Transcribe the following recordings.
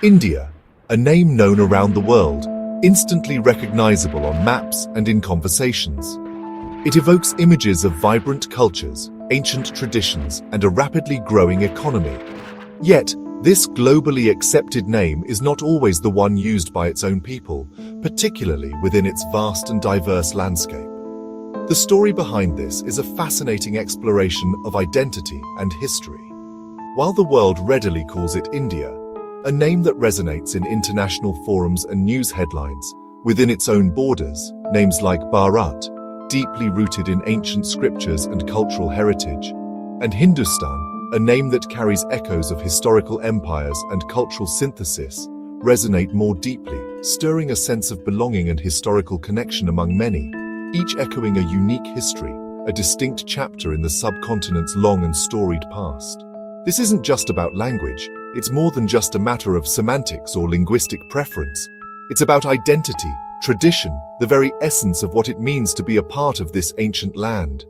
India, a name known around the world, instantly recognizable on maps and in conversations. It evokes images of vibrant cultures, ancient traditions, and a rapidly growing economy. Yet, this globally accepted name is not always the one used by its own people, particularly within its vast and diverse landscape. The story behind this is a fascinating exploration of identity and history. While the world readily calls it India, a name that resonates in international forums and news headlines, within its own borders, names like Bharat, deeply rooted in ancient scriptures and cultural heritage, and Hindustan, a name that carries echoes of historical empires and cultural synthesis, resonate more deeply, stirring a sense of belonging and historical connection among many, each echoing a unique history, a distinct chapter in the subcontinent's long and storied past. This isn't just about language, it's more than just a matter of semantics or linguistic preference. It's about identity, tradition, the very essence of what it means to be a part of this ancient land.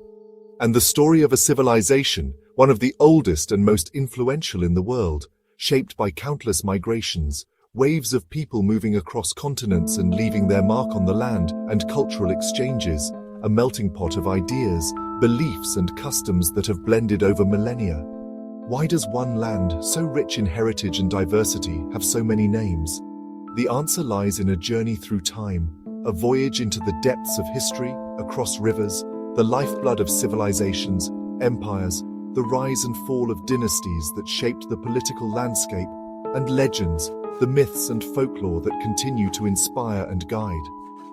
And the story of a civilization, one of the oldest and most influential in the world, shaped by countless migrations, waves of people moving across continents and leaving their mark on the land, and cultural exchanges, a melting pot of ideas, beliefs and customs that have blended over millennia. Why does one land, so rich in heritage and diversity, have so many names? The answer lies in a journey through time, a voyage into the depths of history, across rivers, the lifeblood of civilizations, empires, the rise and fall of dynasties that shaped the political landscape, and legends, the myths and folklore that continue to inspire and guide.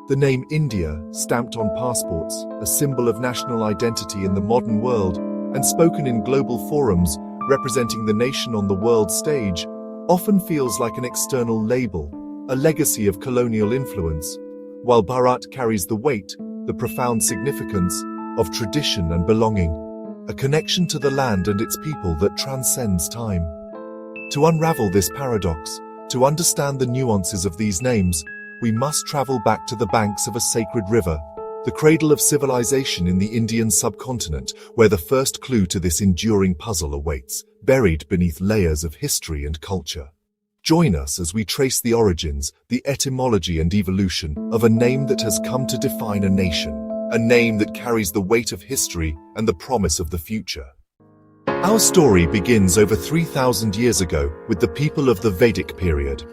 The name India, stamped on passports, a symbol of national identity in the modern world, and spoken in global forums, representing the nation on the world stage, often feels like an external label, a legacy of colonial influence, while Bharat carries the weight, the profound significance, of tradition and belonging, a connection to the land and its people that transcends time. To unravel this paradox, to understand the nuances of these names, we must travel back to the banks of a sacred river, the cradle of civilization in the Indian subcontinent, where the first clue to this enduring puzzle awaits, buried beneath layers of history and culture. Join us as we trace the origins, the etymology and evolution of a name that has come to define a nation, a name that carries the weight of history and the promise of the future. Our story begins over 3,000 years ago with the people of the Vedic period.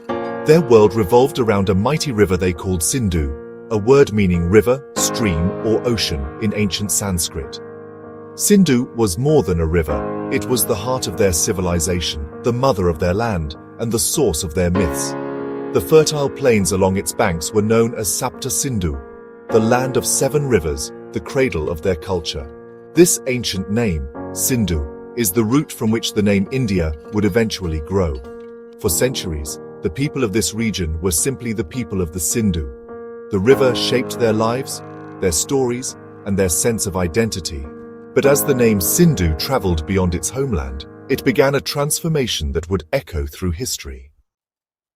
Their world revolved around a mighty river they called Sindhu, a word meaning river, stream, or ocean in ancient Sanskrit. Sindhu was more than a river, it was the heart of their civilization, the mother of their land, and the source of their myths. The fertile plains along its banks were known as Sapta Sindhu, the land of 7 rivers, the cradle of their culture. This ancient name, Sindhu, is the root from which the name India would eventually grow. For centuries, the people of this region were simply the people of the Sindhu. The river shaped their lives, their stories, and their sense of identity. But as the name Sindhu traveled beyond its homeland, it began a transformation that would echo through history.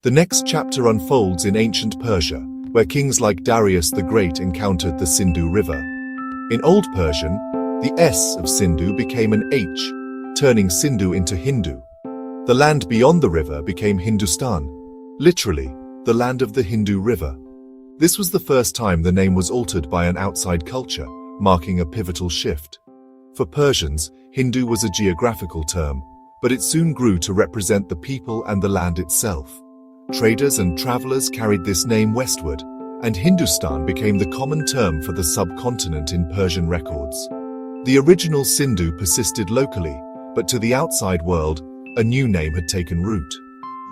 The next chapter unfolds in ancient Persia, where kings like Darius the Great encountered the Sindhu River. In Old Persian, the S of Sindhu became an H, turning Sindhu into Hindu. The land beyond the river became Hindustan, literally, the land of the Hindu River. This was the first time the name was altered by an outside culture, marking a pivotal shift. For Persians, Hindu was a geographical term, but it soon grew to represent the people and the land itself. Traders and travelers carried this name westward, and Hindustan became the common term for the subcontinent in Persian records. The original Sindhu persisted locally, but to the outside world, a new name had taken root.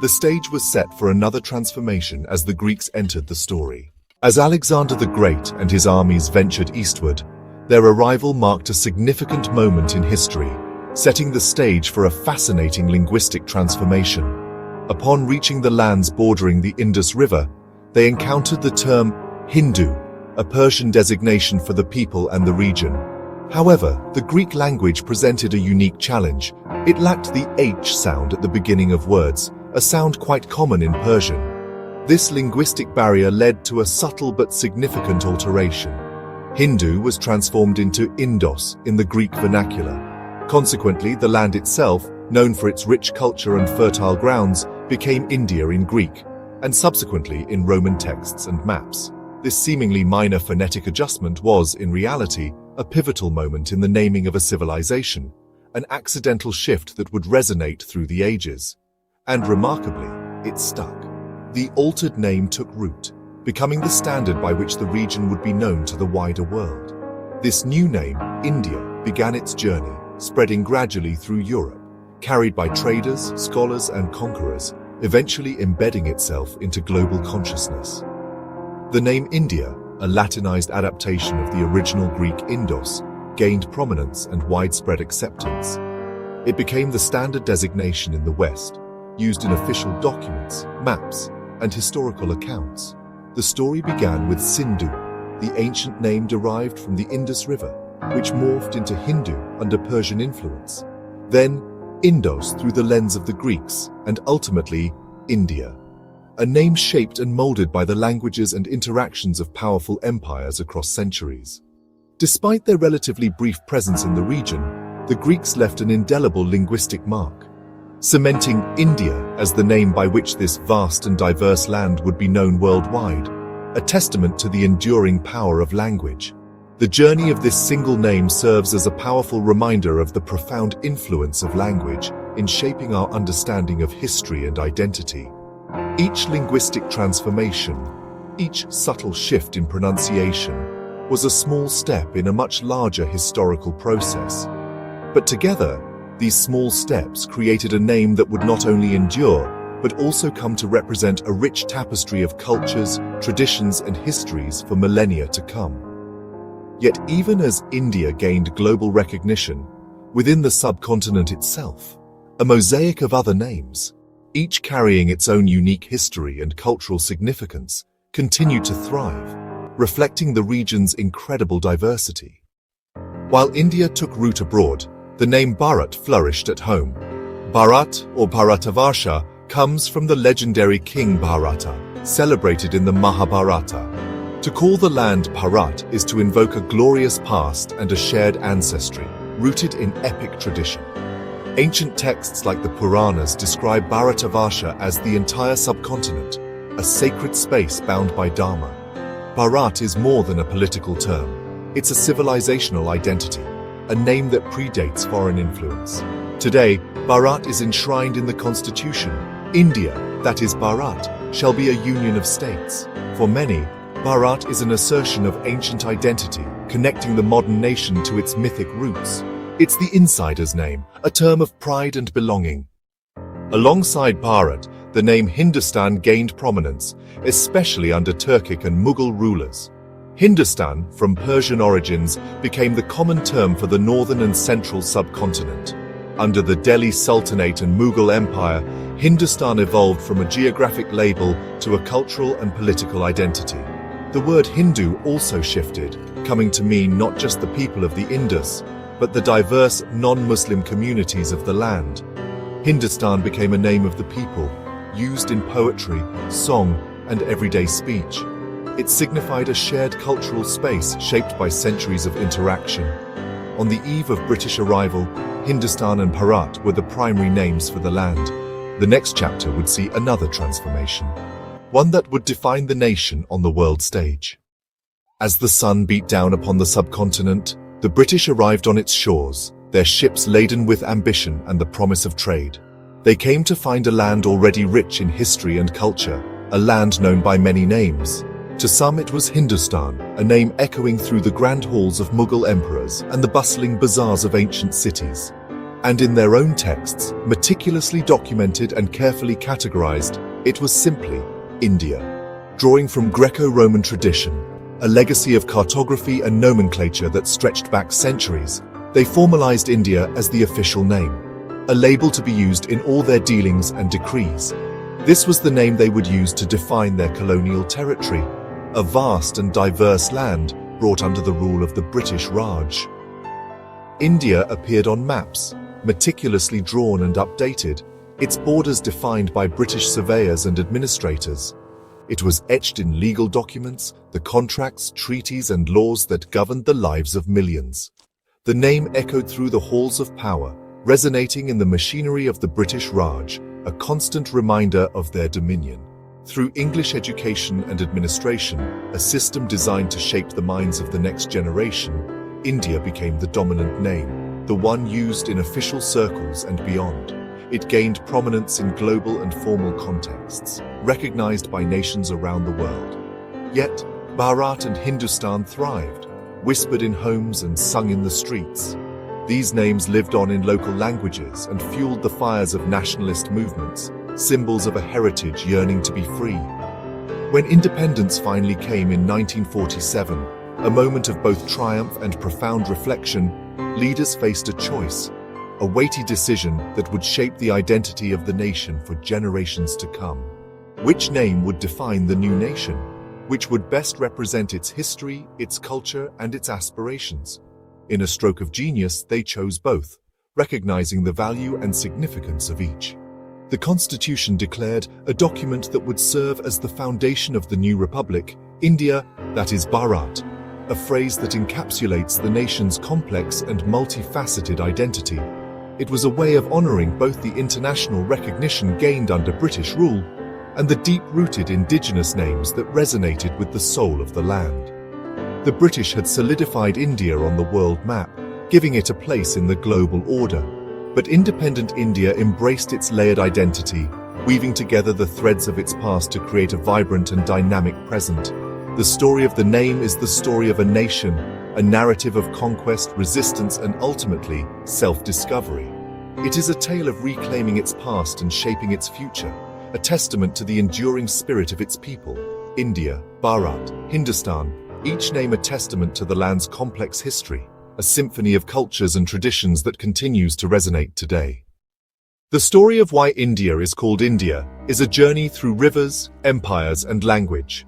The stage was set for another transformation as the Greeks entered the story. As Alexander the Great and his armies ventured eastward, their arrival marked a significant moment in history, setting the stage for a fascinating linguistic transformation. Upon reaching the lands bordering the Indus River, they encountered the term Hindu, a Persian designation for the people and the region. However, the Greek language presented a unique challenge. It lacked the H sound at the beginning of words, a sound quite common in Persian. This linguistic barrier led to a subtle but significant alteration. Hindu was transformed into Indos in the Greek vernacular. Consequently, the land itself, known for its rich culture and fertile grounds, became India in Greek, and subsequently in Roman texts and maps. This seemingly minor phonetic adjustment was, in reality, a pivotal moment in the naming of a civilization, an accidental shift that would resonate through the ages. And remarkably, it stuck. The altered name took root, becoming the standard by which the region would be known to the wider world. This new name, India, began its journey, spreading gradually through Europe, carried by traders, scholars, and conquerors, eventually embedding itself into global consciousness. The name India, a Latinized adaptation of the original Greek Indos, gained prominence and widespread acceptance. It became the standard designation in the West, used in official documents, maps, and historical accounts. The story began with Sindhu, the ancient name derived from the Indus River, which morphed into Hindu under Persian influence. Then, Indos through the lens of the Greeks, and ultimately, India. A name shaped and molded by the languages and interactions of powerful empires across centuries. Despite their relatively brief presence in the region, the Greeks left an indelible linguistic mark, cementing India as the name by which this vast and diverse land would be known worldwide, a testament to the enduring power of language. The journey of this single name serves as a powerful reminder of the profound influence of language in shaping our understanding of history and identity. Each linguistic transformation, each subtle shift in pronunciation, was a small step in a much larger historical process. But together, these small steps created a name that would not only endure, but also come to represent a rich tapestry of cultures, traditions, and histories for millennia to come. Yet even as India gained global recognition, within the subcontinent itself, a mosaic of other names, each carrying its own unique history and cultural significance, continued to thrive, reflecting the region's incredible diversity. While India took root abroad, the name Bharat flourished at home. Bharat, or Bharatavarsha, comes from the legendary King Bharata, celebrated in the Mahabharata. To call the land Bharat is to invoke a glorious past and a shared ancestry, rooted in epic tradition. Ancient texts like the Puranas describe Bharatavarsha as the entire subcontinent, a sacred space bound by Dharma. Bharat is more than a political term. It's a civilizational identity, a name that predates foreign influence. Today, Bharat is enshrined in the Constitution. India, that is Bharat, shall be a union of states. For many, Bharat is an assertion of ancient identity, connecting the modern nation to its mythic roots. It's the insider's name, a term of pride and belonging. Alongside Bharat, the name Hindustan gained prominence, especially under Turkic and Mughal rulers. Hindustan, from Persian origins, became the common term for the northern and central subcontinent. Under the Delhi Sultanate and Mughal Empire, Hindustan evolved from a geographic label to a cultural and political identity. The word Hindu also shifted, coming to mean not just the people of the Indus, but the diverse non-Muslim communities of the land. Hindustan became a name of the people, used in poetry, song, and everyday speech. It signified a shared cultural space shaped by centuries of interaction. On the eve of British arrival, Hindustan and Bharat were the primary names for the land. The next chapter would see another transformation, one that would define the nation on the world stage. As the sun beat down upon the subcontinent, the British arrived on its shores, their ships laden with ambition and the promise of trade. They came to find a land already rich in history and culture, a land known by many names. To some it was Hindustan, a name echoing through the grand halls of Mughal emperors and the bustling bazaars of ancient cities. And in their own texts, meticulously documented and carefully categorized, it was simply India. Drawing from Greco-Roman tradition, a legacy of cartography and nomenclature that stretched back centuries, they formalized India as the official name, a label to be used in all their dealings and decrees. This was the name they would use to define their colonial territory, a vast and diverse land brought under the rule of the British Raj. India appeared on maps, meticulously drawn and updated, its borders defined by British surveyors and administrators. It was etched in legal documents, the contracts, treaties, and laws that governed the lives of millions. The name echoed through the halls of power, resonating in the machinery of the British Raj, a constant reminder of their dominion. Through English education and administration, a system designed to shape the minds of the next generation, India became the dominant name, the one used in official circles and beyond. It gained prominence in global and formal contexts, recognized by nations around the world. Yet, Bharat and Hindustan thrived, whispered in homes and sung in the streets. These names lived on in local languages and fueled the fires of nationalist movements, symbols of a heritage yearning to be free. When independence finally came in 1947, a moment of both triumph and profound reflection, leaders faced a choice, a weighty decision that would shape the identity of the nation for generations to come. Which name would define the new nation? Which would best represent its history, its culture, and its aspirations? In a stroke of genius, they chose both, recognizing the value and significance of each. The Constitution declared a document that would serve as the foundation of the new republic, India, that is Bharat, a phrase that encapsulates the nation's complex and multifaceted identity. It was a way of honoring both the international recognition gained under British rule and the deep-rooted indigenous names that resonated with the soul of the land. The British had solidified India on the world map, giving it a place in the global order. But independent India embraced its layered identity, weaving together the threads of its past to create a vibrant and dynamic present. The story of the name is the story of a nation, a narrative of conquest, resistance, and ultimately, self-discovery. It is a tale of reclaiming its past and shaping its future, a testament to the enduring spirit of its people. India, Bharat, Hindustan, each name a testament to the land's complex history, a symphony of cultures and traditions that continues to resonate today. The story of why India is called India is a journey through rivers, empires, and language.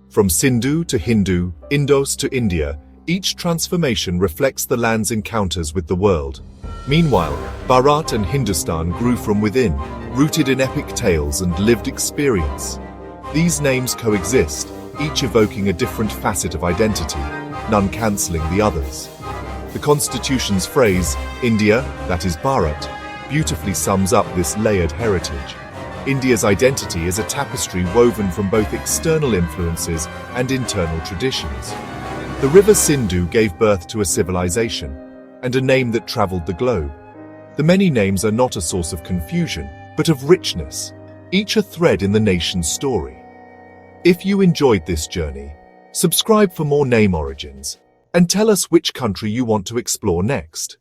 From Sindhu to Hindu, Indus to India, each transformation reflects the land's encounters with the world. Meanwhile, Bharat and Hindustan grew from within, rooted in epic tales and lived experience. These names coexist, each evoking a different facet of identity, none cancelling the others. The Constitution's phrase, India, that is Bharat, beautifully sums up this layered heritage. India's identity is a tapestry woven from both external influences and internal traditions. The river Synindu gave birth to a civilization, and a name that traveled the globe. The many names are not a source of confusion, but of richness, each a thread in the nation's story. If you enjoyed this journey, subscribe for more name origins, and tell us which country you want to explore next.